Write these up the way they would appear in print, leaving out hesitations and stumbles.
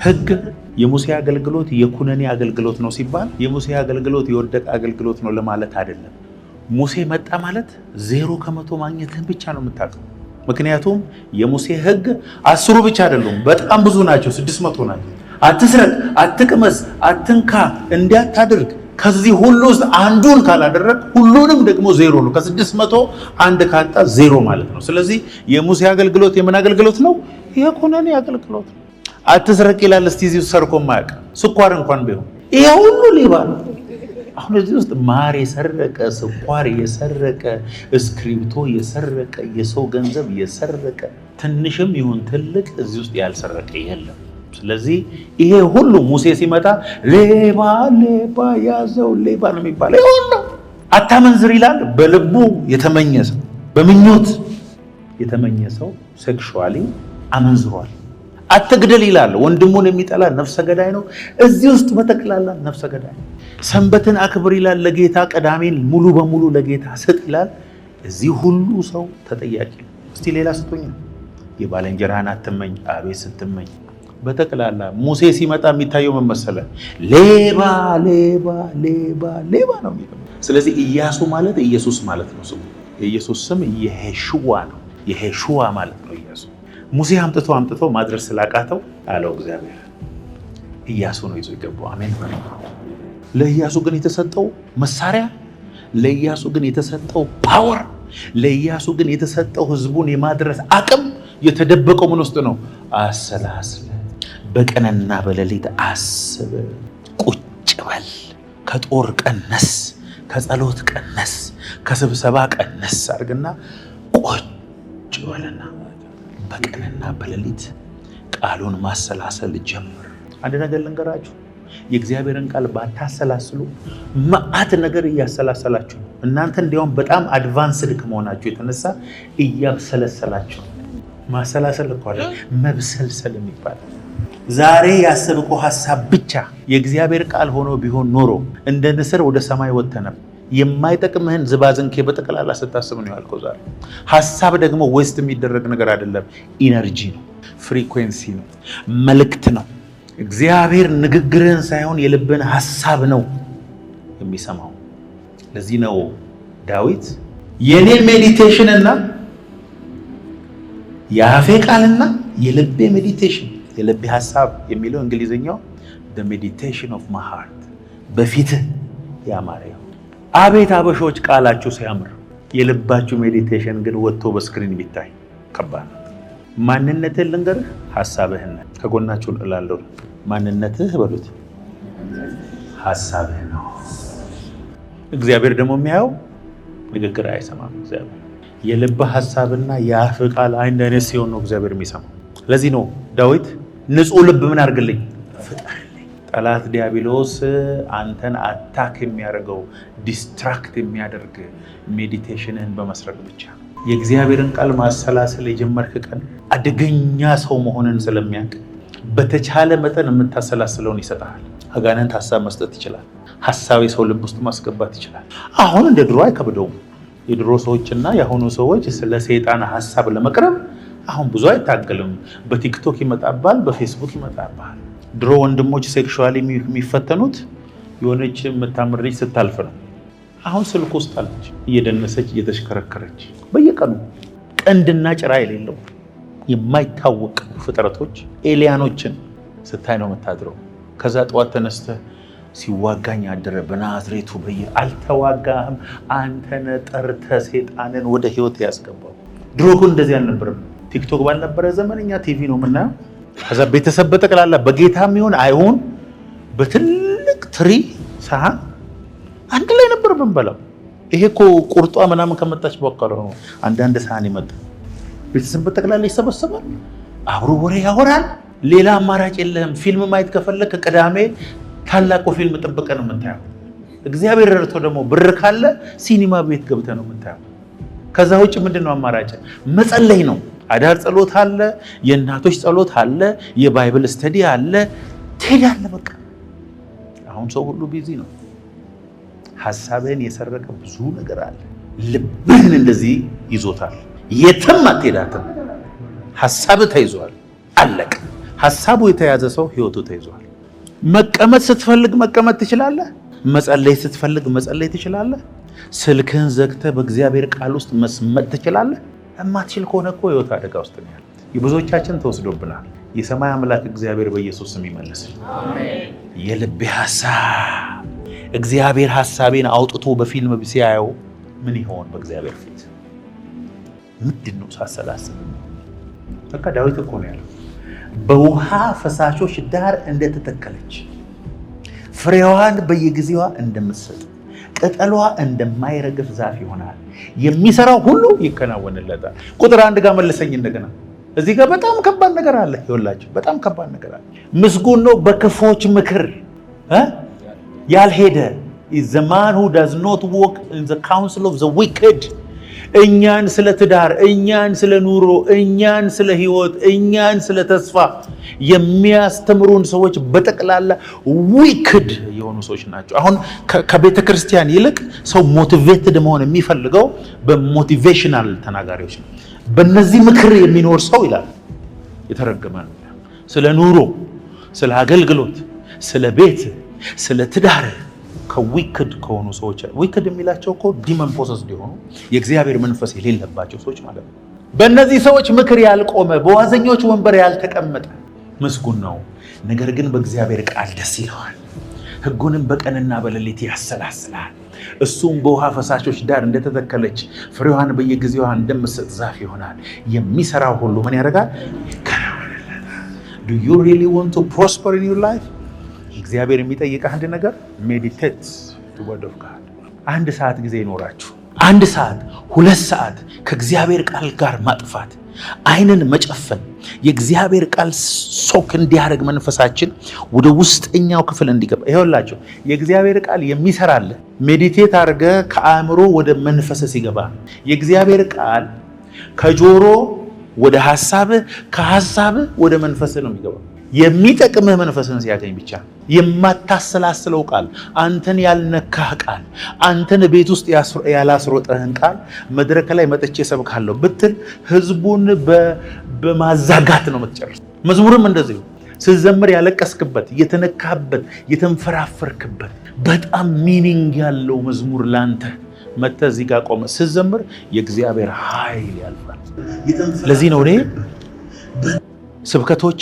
ህግ የሙሴ አገልግሎት የኩነኔ አገልግሎት ነው ሲባል የሙሴ አገልግሎት የወደቀ አገልግሎት ነው ለማለት አይደለም። ሙሴ መጣ ማለት 0% ማግኘትህን ብቻ ነው የምታውቀው። ምክንያቱም የሙሴ ህግ 10 ብቻ አይደሉም፣ በጣም ብዙ ናቸው፣ 600 ናቸው። አትስረቅ፣ አትቅመስ፣ አትንካ፣ እንዲያታድርግ ከዚህ ሁሉ ውስጥ አንዱን ካላደረግ ሁሉንም ደግሞ 0 ነው። ከ600 አንድ ካጣ 0 ማለት ነው። ስለዚህ የሙሴ አገልግሎት የምን አገልግሎት ነው? የኩነኔ አገልግሎት ነው። አትስረቅ ይላል። እስቲ እዚህ ሰርቆ ማያውቅ ስኳር እንኳን ቢሆን ይሄ ሁሉ ሌባ ነው። አሁን እዚህ ውስጥ ማር የሰረቀ፣ ስኳር የሰረቀ፣ እስክሪብቶ የሰረቀ፣ የሰው ገንዘብ የሰረቀ ትንሽም ይሁን ትልቅ እዚህ ውስጥ ያልሰረቀ የለም። ስለዚህ ይሄ ሁሉ ሙሴ ሲመጣ ሌባ ሌባ ያዘው ሌባ ነው የሚባለው። ይሄ ሁሉ አታመንዝር ይላል። በልቡ የተመኘ ሰው፣ በምኞት የተመኘ ሰው ሴክሹዋሊ አመንዝሯል። አትግደል ይላል። ወንድሙን የሚጠላ ነፍሰ ገዳይ ነው። እዚህ ውስጥ በጠቅላላ ነፍሰ ገዳይ። ሰንበትን አክብር ይላል። ለጌታ ቅዳሜን ሙሉ በሙሉ ለጌታ ስጥ ይላል። እዚህ ሁሉ ሰው ተጠያቂ ነው። እስቲ ሌላ ስጡኝ። የባልንጀራህን አትመኝ። አቤት ስትመኝ በጠቅላላ ሙሴ ሲመጣ የሚታየው ምን መሰለህ? ሌባ ሌባ ሌባ ሌባ ነው የሚለው። ስለዚህ ኢያሱ ማለት ኢየሱስ ማለት ነው ስሙ። የኢየሱስ ስም የሄሹዋ ነው። የሄሹዋ ማለት ነው ኢያሱ። ሙሴ አምጥቶ ማድረስ ስላቃተው አለው እግዚአብሔር ኢያሱ ነው ይዞ ይገባው። አሜን። ለኢያሱ ግን የተሰጠው መሳሪያ፣ ለኢያሱ ግን የተሰጠው ፓወር፣ ለኢያሱ ግን የተሰጠው ህዝቡን የማድረስ አቅም የተደበቀው ምን ውስጥ ነው? አሰላስለ፣ በቀንና በሌሊት አስብ፣ ቁጭ በል፣ ከጦር ቀነስ፣ ከጸሎት ቀነስ፣ ከስብሰባ ቀነስ አድርግና ቁጭ በልና በቀንና በሌሊት ቃሉን ማሰላሰል ጀምር። አንድ ነገር ልንገራችሁ፣ የእግዚአብሔርን ቃል ባታሰላስሉ መዓት ነገር እያሰላሰላችሁ ነው። እናንተ እንዲያውም በጣም አድቫንስድ ከመሆናችሁ የተነሳ እያብሰለሰላችሁ። ማሰላሰል እኮ አይደል መብሰልሰል የሚባለው። ዛሬ ያሰብከው ሐሳብ ብቻ የእግዚአብሔር ቃል ሆኖ ቢሆን ኖሮ እንደ ንስር ወደ ሰማይ ወጥተህ ነበር። የማይጠቅምህን ዝባዝንኬ በጠቅላላ ስታስብ ነው ያልከው። ዛሬ ሐሳብ ደግሞ ዌስት የሚደረግ ነገር አይደለም፣ ኢነርጂ ነው፣ ፍሪኩዌንሲ ነው፣ መልእክት ነው። እግዚአብሔር ንግግርህን ሳይሆን የልብን ሐሳብ ነው የሚሰማው። ለዚህ ነው ዳዊት የኔን ሜዲቴሽን እና የአፌ ቃልና የልቤ ሜዲቴሽን፣ የልቤ ሐሳብ የሚለው እንግሊዝኛው the meditation of my heart በፊትህ ያማረ። አቤት አበሾች ቃላችሁ ሲያምር፣ የልባችሁ ሜዲቴሽን ግን ወጥቶ በስክሪን ቢታይ ከባድ ነው። ማንነትህ ልንገርህ፣ ሐሳብህን ከጎናችሁ እላለሁ። ማንነትህ በሉት ሐሳብህ ነው። እግዚአብሔር ደግሞ የሚያየው ንግግር አይሰማም። እግዚአብሔር የልብ ሐሳብና የአፍ ቃል አንድ አይነት ሲሆን ነው እግዚአብሔር የሚሰማው። ለዚህ ነው ዳዊት ንጹህ ልብ ምን አድርግልኝ ፍጠርልኝ። ጠላት ዲያብሎስ አንተን አታክ የሚያደርገው ዲስትራክት የሚያደርግ ሜዲቴሽንህን በመስረቅ ብቻ። የእግዚአብሔርን ቃል ማሰላሰል የጀመርክ ቀን አደገኛ ሰው መሆንን ስለሚያውቅ በተቻለ መጠን የምታሰላስለውን ይሰጣል። አጋንንት ሐሳብ መስጠት ይችላል። ሐሳብ የሰው ልብ ውስጥ ማስገባት ይችላል። አሁን እንደ ድሮ አይከብደውም። የድሮ ሰዎችና የአሁኑ ሰዎች ስለ ሰይጣን ሐሳብ ለመቅረብ አሁን ብዙ አይታገልም። በቲክቶክ ይመጣባል፣ በፌስቡክ ይመጣባል። ድሮ ወንድሞች ሴክሹዋሊ የሚፈተኑት የሆነች የምታምር ልጅ ስታልፍ ነው። አሁን ስልክ ውስጥ አለች እየደነሰች እየተሽከረከረች በየቀኑ ቀንድና ጭራ የሌለው የማይታወቅ ፍጥረቶች ኤሊያኖችን ስታይ ነው የምታድረው። ከዛ ጠዋት ተነስተህ ሲዋጋኝ አደረ በናዝሬቱ አልተዋጋህም። አንተነ ጠርተህ ሰይጣንን ወደ ህይወት ያስገባው። ድሮ ግን እንደዚህ አልነበረም። ቲክቶክ ባልነበረ ዘመን እኛ ቲቪ ነው የምናየው። ከዛ ቤተሰብ በጠቅላላ በጌታም ይሁን አይሁን በትልቅ ትሪ ሳህን አንድ ላይ ነበር የምንበላው። ይሄ እኮ ቁርጧ ምናምን ከመጣች በኋላ ነው አንዳንድ ሳህን ይመጣ። ቤተሰብ በጠቅላላ ይሰበሰባል፣ አብሮ ወሬ ያወራል። ሌላ አማራጭ የለህም። ፊልም ማየት ከፈለክ ቅዳሜ ታላቁ ፊልም ጥብቀን ነው የምታየው። እግዚአብሔር ረድቶ ደግሞ ብር ካለ ሲኒማ ቤት ገብተህ ነው የምታየው። ከዛ ውጭ ምንድነው አማራጭ? መጸለይ ነው። አዳር ጸሎት አለ፣ የእናቶች ጸሎት አለ፣ የባይብል ስተዲ አለ። ትሄዳለህ በቃ። አሁን ሰው ሁሉ ቢዚ ነው። ሐሳብህን የሰረቀ ብዙ ነገር አለ። ልብህን እንደዚህ ይዞታል። የትም አትሄዳትም። ሐሳብህ ተይዟል። አለቀ። ሐሳቡ የተያዘ ሰው ህይወቱ ተይዟል። መቀመጥ ስትፈልግ መቀመጥ ትችላለህ። መጸለይ ስትፈልግ መጸለይ ትችላለህ። ስልክህን ዘግተህ በእግዚአብሔር ቃል ውስጥ መስመጥ ትችላለህ። እማትችል ከሆነ እኮ ህይወት አደጋ ውስጥ ነው ያለው። የብዙዎቻችን ተወስዶብናል። የሰማይ አምላክ እግዚአብሔር በኢየሱስ ስም ይመልስ። አሜን። የልቤ ሐሳብ እግዚአብሔር ሐሳቤን አውጥቶ በፊልም ሲያየው ምን ይሆን? በእግዚአብሔር ፊት ምንድን ነው ሳሰላስል? በቃ ዳዊት እኮ ነው ያለው በውሃ ፈሳሾች ዳር እንደተተከለች ፍሬዋን በየጊዜዋ እንደምትሰጥ ቅጠሏ እንደማይረግፍ ዛፍ ይሆናል፣ የሚሰራው ሁሉ ይከናወንለታል። ቁጥር 1 ጋር መለሰኝ እንደገና። እዚህ ጋር በጣም ከባድ ነገር አለ። ይኸውላችሁ በጣም ከባድ ነገር አለ። ምስጉን ነው በክፎች ምክር ያልሄደ is the man who does not walk in the counsel of the wicked። እኛን ስለ ትዳር፣ እኛን ስለ ኑሮ፣ እኛን ስለ ህይወት፣ እኛን ስለ ተስፋ የሚያስተምሩን ሰዎች በጠቅላላ ዊክድ የሆኑ ሰዎች ናቸው። አሁን ከቤተ ክርስቲያን ይልቅ ሰው ሞቲቬትድ መሆን የሚፈልገው በሞቲቬሽናል ተናጋሪዎች ነው። በእነዚህ ምክር የሚኖር ሰው ይላል የተረገመ ነው። ስለ ኑሮ፣ ስለ አገልግሎት፣ ስለ ቤት፣ ስለ ትዳር ከዊክድ ከሆኑ ሰዎች ዊክድ የሚላቸው እኮ ዲመን ፖሰስድ የሆኑ የእግዚአብሔር መንፈስ የሌለባቸው ሰዎች ማለት ነው። በእነዚህ ሰዎች ምክር ያልቆመ በዋዘኞች ወንበር ያልተቀመጠ ምስጉን ነው። ነገር ግን በእግዚአብሔር ቃል ደስ ይለዋል፣ ሕጉንም በቀንና በሌሊት ያሰላስላል። እሱም በውሃ ፈሳሾች ዳር እንደተተከለች ፍሬዋን በየጊዜዋ እንደምትሰጥ ዛፍ ይሆናል። የሚሰራው ሁሉ ምን ያደርጋል? ይከናወንለታል። Do you really want to prosper in your life? እግዚአብሔር የሚጠይቅ አንድ ነገር ሜዲቴት the word of God። 1 ሰዓት ጊዜ ይኖራችሁ 1 ሰዓት 2 ሰዓት ከእግዚአብሔር ቃል ጋር ማጥፋት፣ አይንን መጨፈን፣ የእግዚአብሔር ቃል ሶክ እንዲያደርግ መንፈሳችን ወደ ውስጠኛው ክፍል እንዲገባ። ይኸውላችሁ የእግዚአብሔር ቃል የሚሰራል ሜዲቴት አድርገ ከአእምሮ ወደ መንፈስ ሲገባ። የእግዚአብሔር ቃል ከጆሮ ወደ ሐሳብ፣ ከሐሳብ ወደ መንፈስ ነው የሚገባው። የሚጠቅምህ መንፈስን ሲያገኝ ብቻ። የማታሰላስለው ቃል፣ አንተን ያልነካህ ቃል፣ አንተን ቤት ውስጥ ያላስሮጠህን ቃል መድረክ ላይ መጥቼ ሰብካለሁ ብትል ህዝቡን በማዛጋት ነው የምትጨርሰው። መዝሙርም እንደዚሁ ስትዘምር ያለቀስክበት፣ የተነካበት፣ የተንፈራፈርክበት በጣም ሚኒንግ ያለው መዝሙር ላንተ መጥተህ እዚህ ጋር ቆመ ስትዘምር የእግዚአብሔር ኃይል ያልፋል። ለዚህ ነው እኔ ስብከቶቼ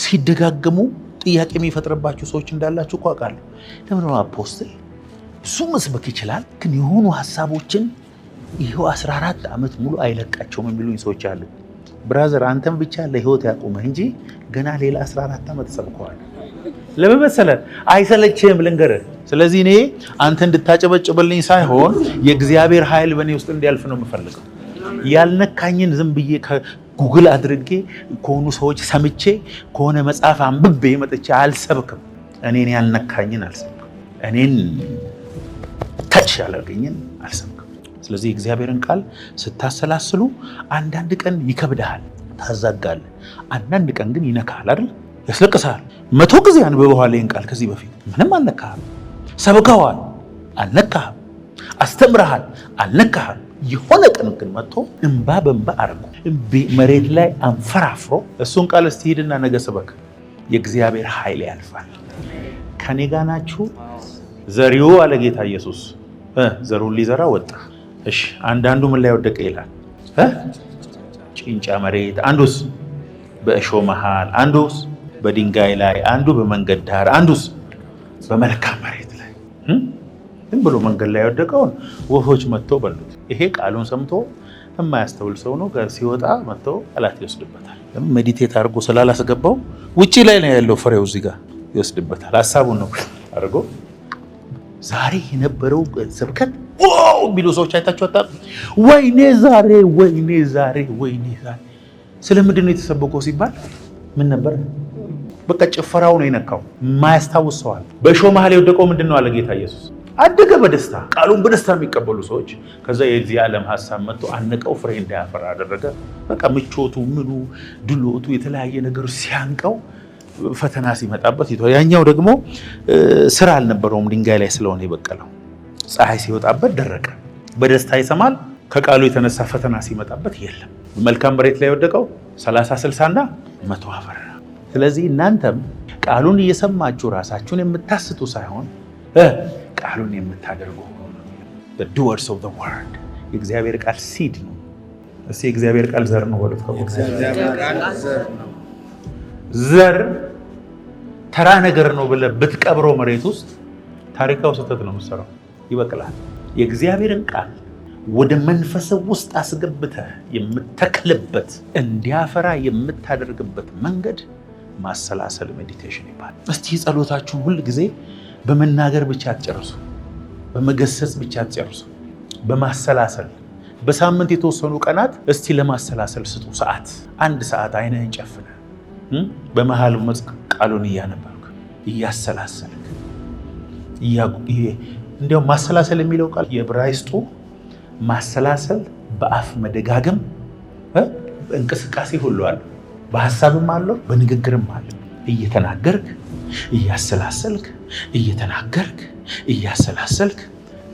ሲደጋገሙ ጥያቄ የሚፈጥርባችሁ ሰዎች እንዳላችሁ እኮ አውቃለሁ። ለምን ነው አፖስትል እሱ መስበክ ይችላል ግን የሆኑ ሐሳቦችን ይሄው 14 ዓመት ሙሉ አይለቃቸውም የሚሉኝ ሰዎች አሉ። ብራዘር አንተም ብቻ ለህይወት ያቆመህ እንጂ ገና ሌላ 14 ዓመት ሰብከዋል። ለምን መሰለህ? አይሰለችህም ልንገርህ። ስለዚህ እኔ አንተ እንድታጨበጭብልኝ ሳይሆን የእግዚአብሔር ኃይል በእኔ ውስጥ እንዲያልፍ ነው የምፈልገው። ያልነካኝን ዝም ብዬ ጉግል አድርጌ ከሆኑ ሰዎች ሰምቼ ከሆነ መጽሐፍ አንብቤ መጥቼ አልሰብክም። እኔን ያልነካኝን አልሰብክም። እኔን ተች ያላገኝን አልሰብክም። ስለዚህ እግዚአብሔርን ቃል ስታሰላስሉ አንዳንድ ቀን ይከብድሃል፣ ታዛጋለህ። አንዳንድ ቀን ግን ይነካሃል አይደል? ያስለቅስሃል። 100 ጊዜ አንብበዋል ይህን ቃል ከዚህ በፊት ምንም አልነካህም። ሰብከዋል፣ አልነካህም። አስተምረሃል፣ አልነካህም። የሆነ ቀን ግን መጥቶ እንባ በእንባ አርጎ መሬት ላይ አንፈራፍሮ እሱን ቃል እስቲ ሂድና ነገ ስበክ። የእግዚአብሔር ኃይል ያልፋል። ከኔ ጋር ናችሁ? ዘሪው አለ ጌታ ኢየሱስ። ዘሩን ሊዘራ ወጣ። እሺ አንዳንዱ ምን ላይ ወደቀ ይላል? ጭንጫ መሬት፣ አንዱስ በእሾህ መሃል፣ አንዱስ በድንጋይ ላይ፣ አንዱ በመንገድ ዳር፣ አንዱስ በመልካም መሬት ላይ። ዝም ብሎ መንገድ ላይ ወደቀውን ወፎች መጥተው በሉት። ይሄ ቃሉን ሰምቶ የማያስተውል ሰው ነው። ሲወጣ መጥተው ጠላት ይወስድበታል። ሜዲቴት አድርጎ ስላላስገባው ውጪ ላይ ነው ያለው ፍሬው፣ እዚህ ጋር ይወስድበታል። ሀሳቡን ነው አድርጎ። ዛሬ የነበረው ስብከት ዋው ቢሉ ሰዎች አይታችሁ አታውቁም? ወይኔ ዛሬ፣ ወይኔ ዛሬ፣ ወይኔ ዛሬ። ስለምንድን ነው የተሰበከው ሲባል ምን ነበር? በቃ ጭፈራው ነው የነካው። የማያስታውስ ሰው አለ። በእሾህ መሃል የወደቀው ምንድን ነው አለ ጌታ ኢየሱስ። አደገ በደስታ ቃሉን በደስታ የሚቀበሉ ሰዎች። ከዛ የዚህ ዓለም ሐሳብ መጥቶ አነቀው፣ ፍሬ እንዳያፈራ አደረገ። በቃ ምቾቱ፣ ምኑ፣ ድሎቱ፣ የተለያየ ነገር ሲያንቀው ፈተና ሲመጣበት ይተው። ያኛው ደግሞ ስራ አልነበረውም፣ ድንጋይ ላይ ስለሆነ የበቀለው ፀሐይ ሲወጣበት ደረቀ። በደስታ ይሰማል፣ ከቃሉ የተነሳ ፈተና ሲመጣበት የለም። መልካም መሬት ላይ የወደቀው 30፣ 60 እና 100 አፈራ። ስለዚህ እናንተም ቃሉን እየሰማችሁ ራሳችሁን የምታስቱ ሳይሆን ቃሉን የምታደርጉ the doers of the word የእግዚአብሔር ቃል ሲድ ነው። እስቲ የእግዚአብሔር ቃል ዘር ነው ወለፍ ዘር ተራ ነገር ነው ብለህ ብትቀብረው መሬት ውስጥ ታሪካው ስህተት ነው የምትሰራው፣ ይበቅላል። የእግዚአብሔርን ቃል ወደ መንፈስ ውስጥ አስገብተህ የምትተክልበት እንዲያፈራ የምታደርግበት መንገድ ማሰላሰል ሜዲቴሽን ይባላል። እስቲ ጸሎታችሁን ሁል ጊዜ በመናገር ብቻ አትጨርሱ፣ በመገሰጽ ብቻ አትጨርሱ፣ በማሰላሰል በሳምንት የተወሰኑ ቀናት እስቲ ለማሰላሰል ስጡ። ሰዓት፣ 1 ሰዓት አይንህን ጨፍነህ በመሃል ቃሉን እያነበብክ እያሰላሰልክ እንዲያውም ማሰላሰል የሚለው ቃል የዕብራይስጡ ማሰላሰል በአፍ መደጋገም እንቅስቃሴ ሁሉ አለ። በሐሳብም አለው በንግግርም አለው። እየተናገርክ እያሰላሰልክ እየተናገርክ እያሰላሰልክ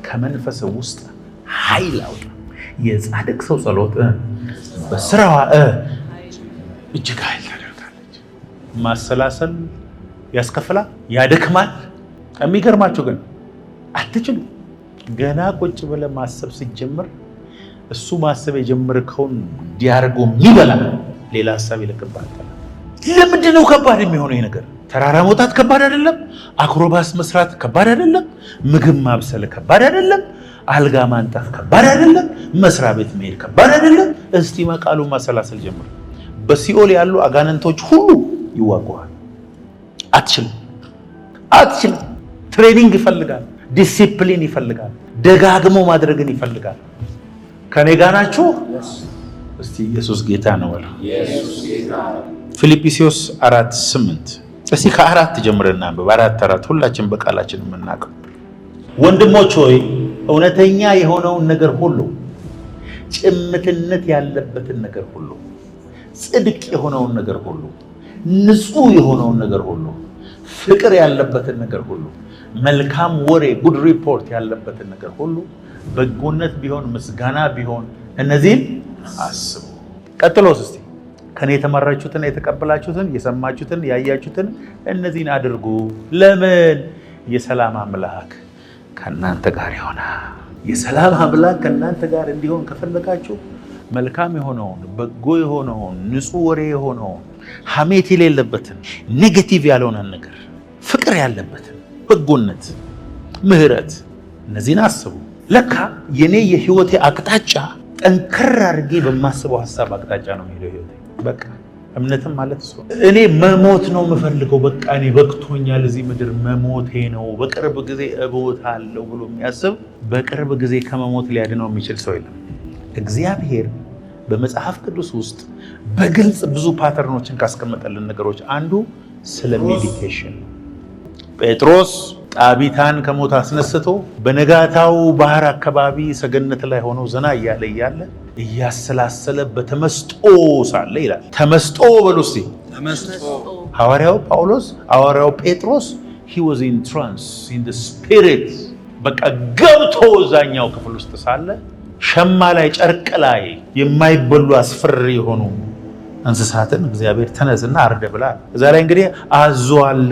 ከመንፈስ ውስጥ ኃይል አውጣ። የጻድቅ ሰው ጸሎት በስራዋ እጅግ ኃይል ታደርጋለች። ማሰላሰል ያስከፍላል፣ ያደክማል። የሚገርማችሁ ግን አትችሉ። ገና ቁጭ ብለህ ማሰብ ሲጀምር እሱ ማሰብ የጀመርከውን ዲያርጎ የሚበላ ሌላ ሀሳብ ይለቅብሃል። ለምንድን ነው ከባድ የሚሆነው ይሄ ነገር? ተራራ መውጣት ከባድ አይደለም። አክሮባስ መስራት ከባድ አይደለም። ምግብ ማብሰል ከባድ አይደለም። አልጋ ማንጠፍ ከባድ አይደለም። መስሪያ ቤት መሄድ ከባድ አይደለም። እስቲ መቃሉን ማሰላሰል ጀምር። በሲኦል ያሉ አጋንንቶች ሁሉ ይዋጉሃል። አትችልም። ትሬኒንግ ይፈልጋል፣ ዲሲፕሊን ይፈልጋል፣ ደጋግሞ ማድረግን ይፈልጋል። ከኔ ጋር ናችሁ? እስቲ ኢየሱስ ጌታ ነው በሉ። ፊልጵስዩስ 4:8 እስቲ ከ4 ጀምረን እናንብብ። 4 ሁላችን በቃላችን የምናውቀው ወንድሞች ሆይ እውነተኛ የሆነውን ነገር ሁሉ፣ ጭምትነት ያለበትን ነገር ሁሉ፣ ጽድቅ የሆነውን ነገር ሁሉ፣ ንጹህ የሆነውን ነገር ሁሉ፣ ፍቅር ያለበትን ነገር ሁሉ፣ መልካም ወሬ ጉድ ሪፖርት ያለበትን ነገር ሁሉ፣ በጎነት ቢሆን ምስጋና ቢሆን እነዚህን አስቡ። ቀጥሎስ እስቲ ከኔ የተማራችሁትን የተቀበላችሁትን የሰማችሁትን ያያችሁትን እነዚህን አድርጉ። ለምን? የሰላም አምላክ ከእናንተ ጋር ይሆናል። የሰላም አምላክ ከእናንተ ጋር እንዲሆን ከፈለጋችሁ መልካም የሆነውን በጎ የሆነውን ንጹህ ወሬ የሆነውን ሐሜት የሌለበትን ኔጌቲቭ ያልሆነን ነገር ፍቅር ያለበትን በጎነት፣ ምህረት እነዚህን አስቡ። ለካ የኔ የህይወቴ አቅጣጫ ጠንከር አድርጌ በማስበው ሐሳብ አቅጣጫ ነው የሚሄደው ህይወቴ። በቃ እምነትም ማለት እሱ እኔ መሞት ነው የምፈልገው። በቃ እኔ በቅቶኛል፣ እዚህ ምድር መሞቴ ነው፣ በቅርብ ጊዜ እሞታለሁ ብሎ የሚያስብ በቅርብ ጊዜ ከመሞት ሊያድነው የሚችል ሰው የለም። እግዚአብሔር በመጽሐፍ ቅዱስ ውስጥ በግልጽ ብዙ ፓተርኖችን ካስቀመጠልን ነገሮች አንዱ ስለ ሜዲቴሽን ነው። ጴጥሮስ ጣቢታን ከሞት አስነስቶ በነጋታው ባህር አካባቢ ሰገነት ላይ ሆኖ ዘና እያለ እያሰላሰለ በተመስጦ ሳለ ይላል። ተመስጦ በሉ እስቲ። ሐዋርያው ጳውሎስ፣ ሐዋርያው ጴጥሮስ he was in trance in the spirit በቃ ገብቶ እዛኛው ክፍል ውስጥ ሳለ ሸማ ላይ ጨርቅ ላይ የማይበሉ አስፈሪ የሆኑ እንስሳትን እግዚአብሔር ተነስና አርደ ብላል። እዛ ላይ እንግዲህ አዞ አለ፣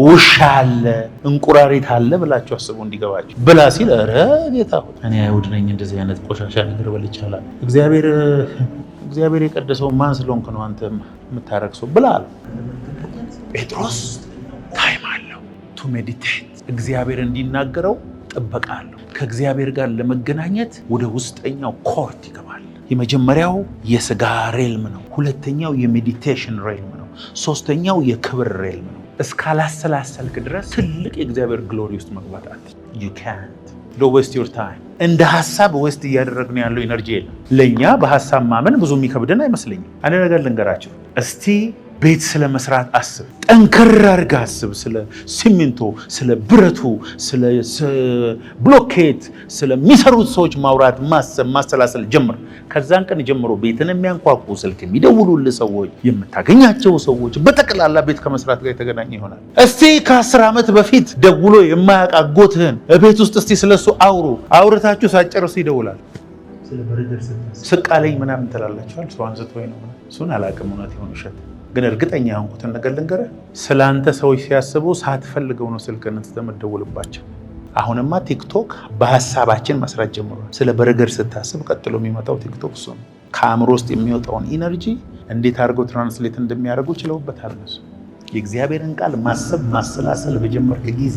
ውሻ አለ፣ እንቁራሪት አለ ብላችሁ አስቡ እንዲገባችሁ። ብላ ሲል ኧረ ጌታ ሆይ እኔ አይሁድ ነኝ እንደዚህ አይነት ቆሻሻ ነገር በልቻለሁ። እግዚአብሔር የቀደሰው ማን ስለሆንክ ነው አንተ የምታረክሰው ብላል። ጴጥሮስ ታይም አለው ቱ ሜዲቴት። እግዚአብሔር እንዲናገረው ጥበቃ አለው። ከእግዚአብሔር ጋር ለመገናኘት ወደ ውስጠኛው ኮርት ይገባል። የመጀመሪያው የስጋ ሬልም ነው። ሁለተኛው የሜዲቴሽን ሬልም ነው። ሶስተኛው የክብር ሬልም ነው። እስካላሰላሰልክ ድረስ ትልቅ የእግዚአብሔር ግሎሪ ውስጥ መግባት አትችልም። you can't don't waste your time። እንደ ሐሳብ ዌስት እያደረግን ያለው ኢነርጂ የለም። ለኛ በሐሳብ ማመን ብዙ የሚከብደን አይመስለኝም። አንድ ነገር ልንገራችሁ እስቲ። ቤት ስለ መስራት አስብ፣ ጠንከር አድርገህ አስብ። ስለ ሲሚንቶ፣ ስለ ብረቱ፣ ስለ ብሎኬት፣ ስለሚሰሩት ሰዎች ማውራት፣ ማሰብ፣ ማሰላሰል ጀምር። ከዛን ቀን ጀምሮ ቤትን የሚያንኳኩ ስልክ የሚደውሉልህ ሰዎች፣ የምታገኛቸው ሰዎች በጠቅላላ ቤት ከመስራት ጋር የተገናኘ ይሆናል። እስቲ ከ10 ዓመት በፊት ደውሎ የማያውቅ አጎትህን ቤት ውስጥ እስቲ ስለሱ አውርታችሁ ሳጨርሱ ይደውላል። ስለ በርገር ስቃለኝ ምናምን ትላላችኋል። ሰው አንስቶኝ ነው እሱን አላውቅም። እውነት ይሁን ውሸት ግን እርግጠኛ ሆንኩትን ነገር ልንገርህ፣ ስላንተ ሰዎች ሲያስቡ ሳትፈልገው ነው ስልክን ተመደውልባቸው። አሁንማ ቲክቶክ በሐሳባችን መስራት ጀምሯል። ስለ በርገር ስታስብ ቀጥሎ የሚመጣው ቲክቶክ እሱ ነው። ከአእምሮ ውስጥ የሚወጣውን ኢነርጂ እንዴት አድርገው ትራንስሌት እንደሚያደርጉ ችለውበታል እነሱ። የእግዚአብሔርን ቃል ማሰብ ማሰላሰል በጀመርክ ጊዜ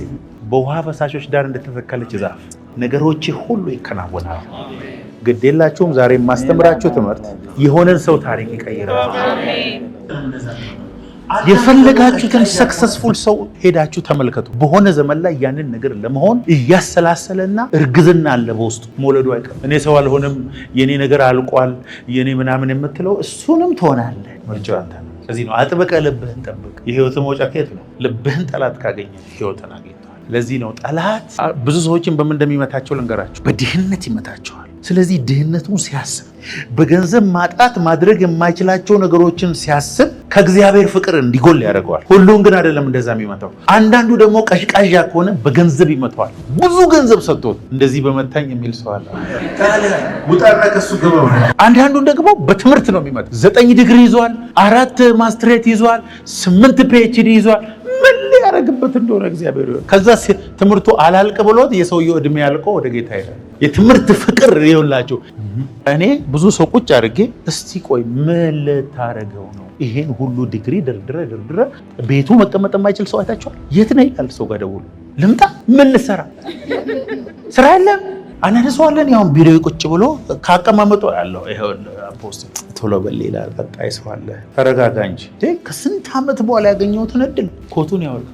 በውሃ ፈሳሾች ዳር እንደተተከለች ዛፍ ነገሮች ሁሉ ይከናወናሉ። ግዴላችሁም ዛሬ የማስተምራችሁ ትምህርት የሆነን ሰው ታሪክ ይቀይራል። የፈለጋችሁትን ሰክሰስፉል ሰው ሄዳችሁ ተመልከቱ። በሆነ ዘመን ላይ ያንን ነገር ለመሆን እያሰላሰለና እርግዝና አለ በውስጡ መውለዱ አይቀርም። እኔ ሰው አልሆንም፣ የኔ ነገር አልቋል፣ የኔ ምናምን የምትለው እሱንም ትሆናለህ። ምርጫው አንተ ነው። ስለዚህ ነው አጥብቀህ ልብህን ጠብቅ። የህይወት መውጫ ከየት ነው? ልብህን ጠላት ካገኘ ህይወትን አግኝተዋል። ለዚህ ነው ጠላት ብዙ ሰዎችን በምን እንደሚመታቸው ልንገራቸው። በድህነት ይመታቸዋል። ስለዚህ ድህነቱን ሲያስብ በገንዘብ ማጣት ማድረግ የማይችላቸው ነገሮችን ሲያስብ ከእግዚአብሔር ፍቅር እንዲጎል ያደርገዋል። ሁሉን ግን አይደለም እንደዛ የሚመታው። አንዳንዱ ደግሞ ቀዥቃዣ ከሆነ በገንዘብ ይመታዋል። ብዙ ገንዘብ ሰጥቶት እንደዚህ በመታኝ የሚል ሰው አለ። አንዳንዱ ደግሞ በትምህርት ነው የሚመጣው። 9 ዲግሪ ይዟል፣ 4 ማስትሬት ይዟል፣ 8 ፒኤችዲ ይዟል። ምን ሊያደርግበት እንደሆነ እግዚአብሔር ይወቅ። ከዛ ትምህርቱ አላልቅ ብሎት የሰውየው እድሜ ያልቆ ወደ ጌታ ይላል። የትምህርት ፍቅር ይኸውላችሁ። እኔ ብዙ ሰው ቁጭ አድርጌ እስቲ ቆይ ምን ልታረገው ነው? ይሄን ሁሉ ዲግሪ ደርድረ ቤቱ መቀመጥ የማይችል ሰው አይታችኋል? የት ነው ይላል ሰው ጋር ደውሎ ልምጣ? ምን ልሰራ? ስራ የለም አናነሳዋለን። ያው ቢሮ ቁጭ ብሎ ካቀማመጡ ያለው ይሄው አፖስት ቶሎ በሌላ ቀጣይ ሰው አለ። ተረጋጋ እንጂ ከስንት ዓመት በኋላ ያገኘሁትን እድል ኮቱን ያወጣ።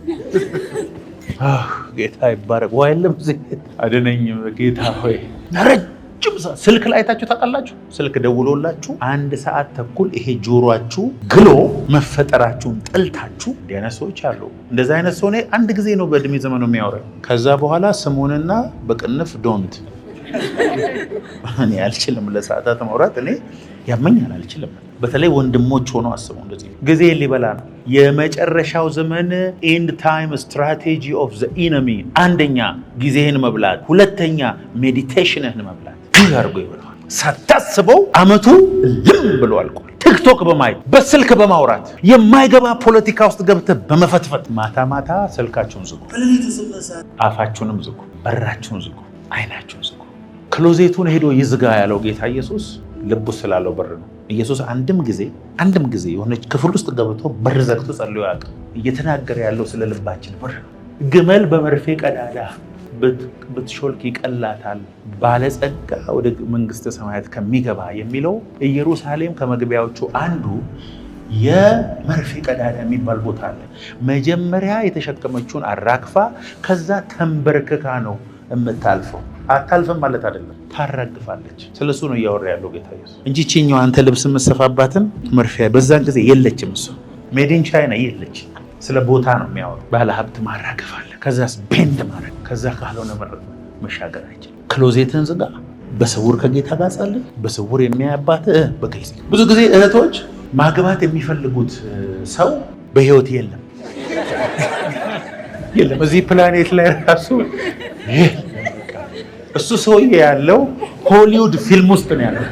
ጌታ ይባረክ። ዋይለም ዘይት አድነኝ ጌታ ሆይ። ረጅም ሰዓት ስልክ ላይ አይታችሁ ታውቃላችሁ? ስልክ ደውሎላችሁ 1 ሰዓት ተኩል ይሄ ጆሮአችሁ ግሎ መፈጠራችሁን ጠልታችሁ እንዲያነሱ ሰዎች አሉ። እንደዛ አይነት ሰው እኔ አንድ ጊዜ ነው በእድሜ ዘመኑ የሚያወራው። ከዛ በኋላ ስሙንና በቅንፍ ዶንት እኔ አልችልም ለሰዓታት ማውራት። እኔ ያመኛል፣ አልችልም። በተለይ ወንድሞች ሆኖ አስቡ። እንደዚህ ጊዜ ሊበላ ነው። የመጨረሻው ዘመን ኤንድ ታይም ስትራቴጂ ኦፍ ዘ ኢነሚ፣ አንደኛ ጊዜህን መብላት፣ ሁለተኛ ሜዲቴሽንህን መብላት። ይህ አድርጎ ይበላል። ሳታስበው አመቱ ልም ብሎ አልቋል። ቲክቶክ በማየት በስልክ በማውራት የማይገባ ፖለቲካ ውስጥ ገብተህ በመፈትፈት ማታ ማታ ስልካችሁን ዝጉ፣ አፋችሁንም ዝጉ፣ በራችሁን ዝጉ፣ አይናችሁን ዝጉ። ክሎዜቱን ሄዶ ይዝጋ ያለው ጌታ ኢየሱስ ልቡ ስላለው በር ነው። ኢየሱስ አንድም ጊዜ የሆነች ክፍል ውስጥ ገብቶ በር ዘግቶ ጸልዮ ያውቃል። እየተናገረ ያለው ስለ ልባችን በር ነው። ግመል በመርፌ ቀዳዳ ብትሾልክ ይቀላታል ባለጸጋ ወደ መንግስተ ሰማያት ከሚገባ የሚለው ኢየሩሳሌም ከመግቢያዎቹ አንዱ የመርፌ ቀዳዳ የሚባል ቦታ አለ። መጀመሪያ የተሸከመችውን አራግፋ ከዛ ተንበርክካ ነው የምታልፈው። አታልፍም ማለት አይደለም፣ ታራግፋለች። ስለሱ ነው እያወራ ያለው ጌታ ኢየሱስ እንጂ ቺኛው አንተ ልብስ የምትሰፋባትን መርፊያ በዛን ጊዜ የለችም። እሱ ሜዲን ቻይና የለች። ስለ ቦታ ነው የሚያወራው። ባለ ሀብት ማራገፍ አለ፣ ከዛስ ቤንድ ማድረግ፣ ከዛ ካልሆነ መሻገር አይችልም። ክሎዜትን ዝጋ፣ በስውር ከጌታ ጋር ጸልይ። በስውር የሚያያባት በግልጽ። ብዙ ጊዜ እህቶች ማግባት የሚፈልጉት ሰው በህይወት የለም። እዚህ ፕላኔት ላይ ራሱ እሱ ሰውዬ ያለው ሆሊውድ ፊልም ውስጥ ነው ያለው።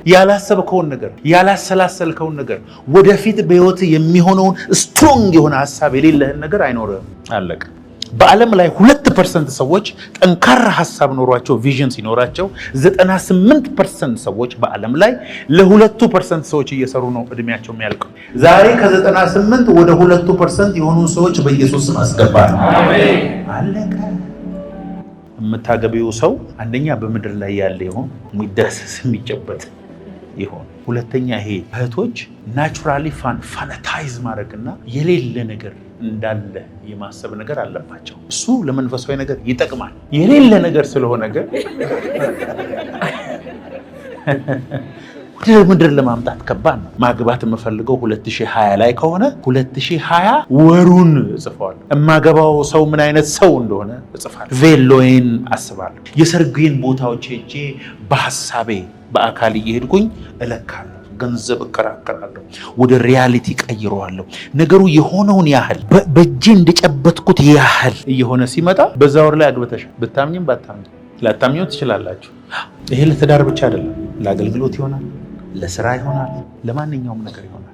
ያላሰብከውን ነገር ያላሰላሰልከውን ነገር ወደፊት በህይወት የሚሆነውን ስትሮንግ የሆነ ሀሳብ የሌለህን ነገር አይኖርም። አለቀ። በዓለም ላይ 2% ሰዎች ጠንካራ ሀሳብ ኖሯቸው ቪዥን ሲኖራቸው 98% ሰዎች በዓለም ላይ ለ2% ሰዎች እየሰሩ ነው እድሜያቸው የሚያልቀው። ዛሬ ከ98 ወደ 2% የሆኑ ሰዎች በኢየሱስ ስም አስገባ። አሜን። አለቀ። የምታገቢው ሰው አንደኛ በምድር ላይ ያለ ይሆን፣ የሚዳሰስ የሚጨበጥ ይሆን። ሁለተኛ ይሄ እህቶች ናቹራሊ ፋናታይዝ ማድረግና የሌለ ነገር እንዳለ የማሰብ ነገር አለባቸው። እሱ ለመንፈሳዊ ነገር ይጠቅማል። የሌለ ነገር ስለሆነ ግን ወደ ምድር ለማምጣት ከባድ ነው። ማግባት የምፈልገው 2020 ላይ ከሆነ 2020 ወሩን እጽፈዋለሁ። የማገባው ሰው ምን አይነት ሰው እንደሆነ እጽፋለሁ። ቬሎዬን አስባለሁ። የሰርጌን ቦታዎች ሄጄ በሐሳቤ በአካል እየሄድኩኝ እለካለሁ። ገንዘብ እከራከራለሁ። ወደ ሪያሊቲ ቀይረዋለሁ። ነገሩ የሆነውን ያህል በእጄ እንደጨበጥኩት ያህል እየሆነ ሲመጣ በዛ ወር ላይ አግብተሻል። ብታምኝም ባታምኝ ላታምኙ ትችላላችሁ። ይሄ ለትዳር ብቻ አይደለም። ለአገልግሎት ይሆናል፣ ለስራ ይሆናል፣ ለማንኛውም ነገር ይሆናል።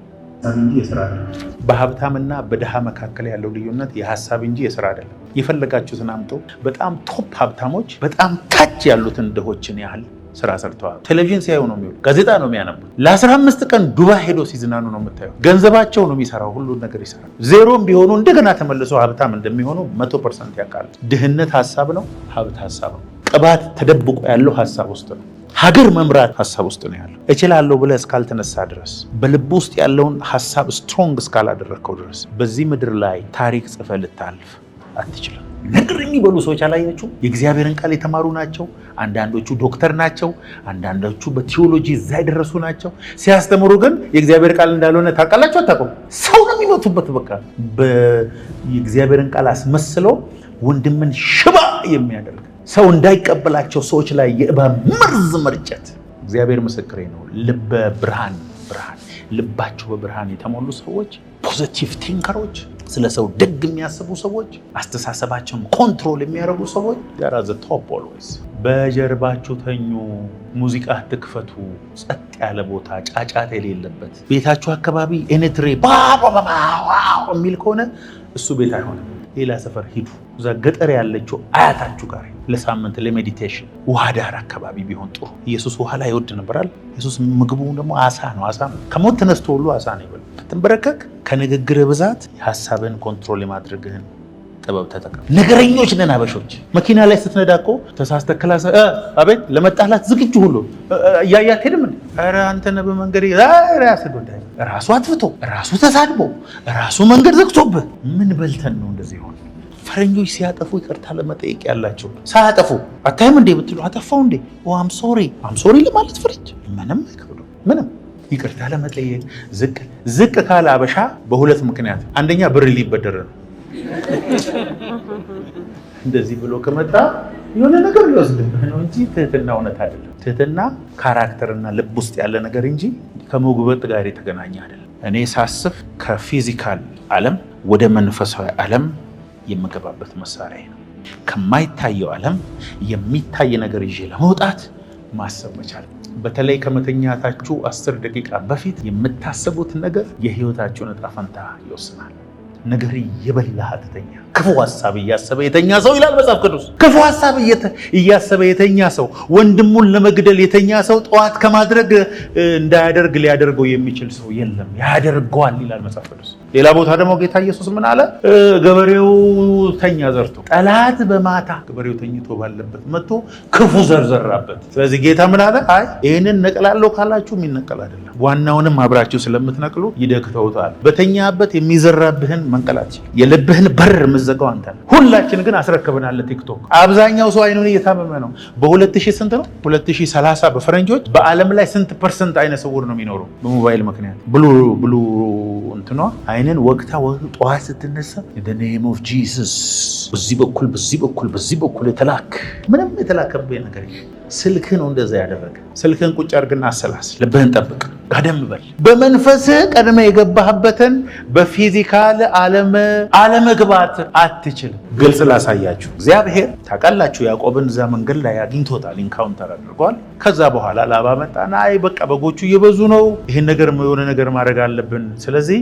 እንጂ የሥራ አይደለም። በሀብታምና በድሃ መካከል ያለው ልዩነት የሐሳብ እንጂ የሥራ አይደለም። የፈለጋችሁትን አምጡ። በጣም ቶፕ ሀብታሞች በጣም ታች ያሉትን ድሆችን ያህል ስራ ሰርተዋል። ቴሌቪዥን ሲያዩ ነው የሚውሉ፣ ጋዜጣ ነው የሚያነቡት። ለ15 ቀን ዱባይ ሄዶ ሲዝናኑ ነው የምታየው። ገንዘባቸው ነው የሚሰራው፣ ሁሉን ነገር ይሰራል። ዜሮም ቢሆኑ እንደገና ተመልሶ ሀብታም እንደሚሆኑ 100% ያውቃሉ። ድህነት ሀሳብ ነው፣ ሀብት ሀሳብ ነው። ቅባት ተደብቆ ያለው ሀሳብ ውስጥ ነው። ሀገር መምራት ሀሳብ ውስጥ ነው ያለው። እችላለሁ ብለህ እስካልተነሳ ድረስ፣ በልብ ውስጥ ያለውን ሀሳብ ስትሮንግ እስካላደረግከው ድረስ በዚህ ምድር ላይ ታሪክ ጽፈህ ልታልፍ አትችልም። ነገር የሚበሉ ሰዎች አላያችሁ? የእግዚአብሔርን ቃል የተማሩ ናቸው። አንዳንዶቹ ዶክተር ናቸው። አንዳንዶቹ በቲዮሎጂ እዛ የደረሱ ናቸው። ሲያስተምሩ ግን የእግዚአብሔር ቃል እንዳልሆነ ታውቃላችሁ አታውቁም? ሰው ነው የሚመቱበት። በቃ የእግዚአብሔርን ቃል አስመስለው ወንድምን ሽባ የሚያደርግ ሰው እንዳይቀበላቸው ሰዎች ላይ የእባብ መርዝ መርጨት። እግዚአብሔር ምስክሬ ነው። ብርሃን ልባቸው በብርሃን የተሞሉ ሰዎች፣ ፖዚቲቭ ቲንከሮች፣ ስለ ሰው ደግ የሚያስቡ ሰዎች፣ አስተሳሰባቸውን ኮንትሮል የሚያደርጉ ሰዎች ጋር ዘ ቶፕ ኦልዌይስ። በጀርባችሁ ተኙ፣ ሙዚቃ አትክፈቱ፣ ጸጥ ያለ ቦታ፣ ጫጫታ የሌለበት ቤታችሁ አካባቢ ኤኔትሬ የሚል ከሆነ እሱ ቤት አይሆንም። ሌላ ሰፈር ሂዱ። እዛ ገጠር ያለችው አያታችሁ ጋር ለሳምንት ለሜዲቴሽን ውሃ ዳር አካባቢ ቢሆን ጥሩ። ኢየሱስ ውሃ ላይ ይወድ ነበራል። ኢየሱስ ምግቡ ደግሞ አሳ ነው። ከሞት ተነስቶ ሁሉ አሳ ነው ይበል። ብትንበረከክ ከንግግር ብዛት የሀሳብን ኮንትሮል የማድረግህን ጥበብ ተጠቀም። ነገረኞች ነን አበሾች። መኪና ላይ ስትነዳ እኮ ተሳስተህ ክላስ አቤት ለመጣላት ዝግጁ ሁሉ እያያት ሄድም። ኧረ አንተ ነህ በመንገድ ራሱ አጥፍቶ ራሱ ተሳድቦ ራሱ መንገድ ዘግቶብህ ምን በልተን ነው እንደዚህ ሆነ? ፈረንጆች ሲያጠፉ ይቅርታ ለመጠየቅ ያላቸው ሳያጠፉ አታይም እንዴ ብትሉ አጠፋው እንዴ አም ሶሪ ለማለት ፈረንጅ ምንም አይከብደው። ምንም ይቅርታ ለመጠየቅ ዝቅ ካለ አበሻ በሁለት ምክንያት፣ አንደኛ ብር ሊበደር ነው። እንደዚህ ብሎ ከመጣ የሆነ ነገር ሊወስድብህ ነው እንጂ ትህትና እውነት አይደለም። ትህትና ካራክተርና ልብ ውስጥ ያለ ነገር እንጂ ከመጉበጥ ጋር የተገናኘ አይደለም። እኔ ሳስብ ከፊዚካል ዓለም ወደ መንፈሳዊ ዓለም የምገባበት መሳሪያ ነው። ከማይታየው ዓለም የሚታይ ነገር ይዤ ለመውጣት ማሰብ መቻል። በተለይ ከመተኛታችሁ 10 ደቂቃ በፊት የምታስቡት ነገር የህይወታችሁን ዕጣ ፈንታ ይወስናል። ነገር እየበላህ አትተኛ። ክፉ ሐሳብ እያሰበ የተኛ ሰው ይላል መጽሐፍ ቅዱስ። ክፉ ሐሳብ እያሰበ የተኛ ሰው፣ ወንድሙን ለመግደል የተኛ ሰው ጠዋት ከማድረግ እንዳያደርግ ሊያደርገው የሚችል ሰው የለም፣ ያደርገዋል ይላል መጽሐፍ ቅዱስ። ሌላ ቦታ ደግሞ ጌታ ኢየሱስ ምን አለ? ገበሬው ተኛ ዘርቶ፣ ጠላት በማታ ገበሬው ተኝቶ ባለበት መጥቶ ክፉ ዘር ዘራበት። ስለዚህ ጌታ ምን አለ? አይ ይህንን ነቅላለሁ ካላችሁ የሚነቀል አይደለም፣ ዋናውንም አብራችሁ ስለምትነቅሉ ይደክተውታል። በተኛበት የሚዘራብህን መንቀላት የልብህን በር የምትዘጋው አንተ ነው። ሁላችን ግን አስረክበናል ለቲክቶክ። አብዛኛው ሰው አይኑን እየታመመ ነው። በ2000 ስንት ነው? 2030 በፈረንጆች በዓለም ላይ ስንት % አይነ ስውር ነው የሚኖረው? በሞባይል ምክንያት ብሉ እንትኗ አይንን ወቅታ ጠዋት ስትነሳ in the name of Jesus በዚህ በኩል የተላክ ምንም የተላከብህ ነገር ስልክ ነው እንደዛ ያደረገ። ስልክን ቁጭ አድርግና አሰላስል፣ ልብህን ጠብቅ፣ ጋደም በል። በመንፈስህ ቀድመ የገባህበትን በፊዚካል አለመግባት አትችልም። ግልጽ ላሳያችሁ። እግዚአብሔር ታውቃላችሁ፣ ያዕቆብን እዛ መንገድ ላይ አግኝቶታል፣ ኢንካውንተር አድርጓል። ከዛ በኋላ ላባ መጣና አይ በቃ በጎቹ እየበዙ ነው፣ ይህን ነገር የሆነ ነገር ማድረግ አለብን። ስለዚህ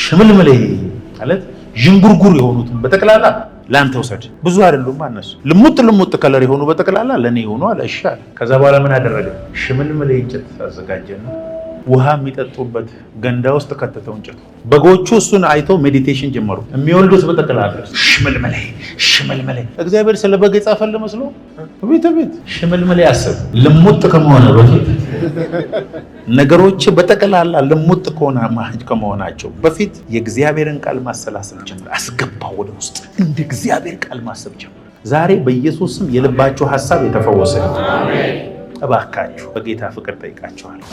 ሽምልምሌ ማለት ዥንጉርጉር የሆኑትን በጠቅላላ ላንተ ውሰድ። ብዙ አይደሉም አነሱ። ልሙጥ ከለር የሆኑ በጠቅላላ ለኔ የሆኑ አለ። እሺ አለ። ከዛ በኋላ ምን አደረገ? ሽምልምሌ እንጨት አዘጋጀና ውሃ የሚጠጡበት ገንዳ ውስጥ ከተተው እንጨቱ። በጎቹ እሱን አይተው ሜዲቴሽን ጀመሩ። የሚወልዱት በጠቅላላ ሽምልምሌ። እግዚአብሔር ስለ በግ የጻፈል መስሎ ቤት ሽምልምሌ አስብ። ልሙጥ ከመሆነ በፊት ነገሮች በጠቅላላ ልሙጥ ከመሆናቸው በፊት የእግዚአብሔርን ቃል ማሰላሰል ጀምር። አስገባው ወደ ውስጥ። እንደ እግዚአብሔር ቃል ማሰብ ጀምር። ዛሬ በኢየሱስ ስም የልባችሁ ሐሳብ የተፈወሰ። እባካችሁ በጌታ ፍቅር ጠይቃችኋለሁ።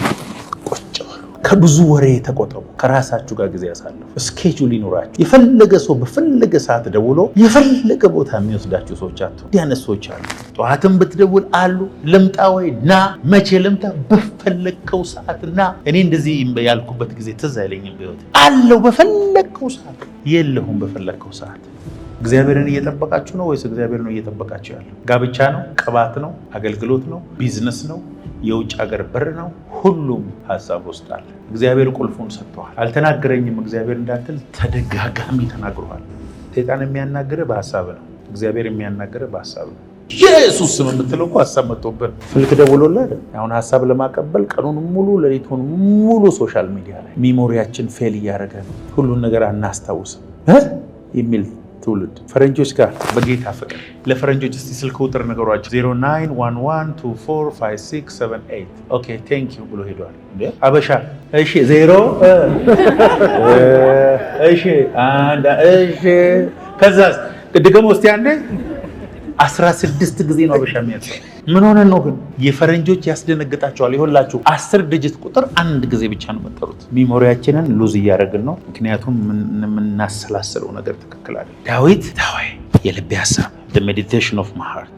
ቁጭ በሉ። ከብዙ ወሬ ተቆጠቡ። ከራሳችሁ ጋር ጊዜ ያሳልፉ። ስኬጁል ይኖራችሁ። የፈለገ ሰው በፈለገ ሰዓት ደውሎ የፈለገ ቦታ የሚወስዳችሁ ሰዎች አትሁኑ። እንዲህ ሰዎች አሉ። ጠዋትም ብትደውል አሉ። ልምጣ ወይ ና፣ መቼ ልምጣ? በፈለግከው ሰዓት ና። እኔ እንደዚህ ያልኩበት ጊዜ ትዝ አይለኝም። ቢሆን አለው በፈለግከው ሰዓት፣ የለሁም በፈለግከው ሰዓት። እግዚአብሔርን እየጠበቃችሁ ነው ወይስ እግዚአብሔር ነው እየጠበቃችሁ ያለው? ጋብቻ ነው? ቅባት ነው? አገልግሎት ነው? ቢዝነስ ነው? የውጭ ሀገር በር ነው። ሁሉም ሀሳብ ውስጥ አለ። እግዚአብሔር ቁልፉን ሰጥቷል። አልተናገረኝም እግዚአብሔር እንዳትል ተደጋጋሚ ተናግሯል። ሰይጣን የሚያናግርህ በሀሳብ ነው። እግዚአብሔር የሚያናግርህ በሀሳብ ነው። ኢየሱስ ስም የምትለው እኮ ሀሳብ መጥቶብን ስልክ ደውሎልህ አሁን ሀሳብ ለማቀበል ቀኑን ሙሉ ሌሊቱን ሙሉ ሶሻል ሚዲያ ላይ ሚሞሪያችን ፌል እያደረገ ነው። ሁሉን ነገር አናስታውስም የሚል ትውልድ ፈረንጆች ጋር በጌታ ፍቅር ለፈረንጆች እስቲ ስልክ ቁጥር ነገሯቸው 0911245678 ኦኬ ቴንክ ዩ ብሎ ሄዷል። አበሻ እሺ 0 እሺ አንድ እሺ ከዛስ ድገሞ እስቲ አንዴ 16 ጊዜ ነው አበሻ የሚያልፈው። ምን ሆነ ነው ግን የፈረንጆች ያስደነግጣቸዋል። ይኸውላችሁ 10 ዲጂት ቁጥር አንድ ጊዜ ብቻ ነው የምትጠሩት። ሚሞሪያችንን ሉዝ እያደረግን ነው። ምክንያቱም የምናሰላስለው ነገር ትክክል አይደለም። ዳዊት የልቤ ሀሳብ the meditation of my heart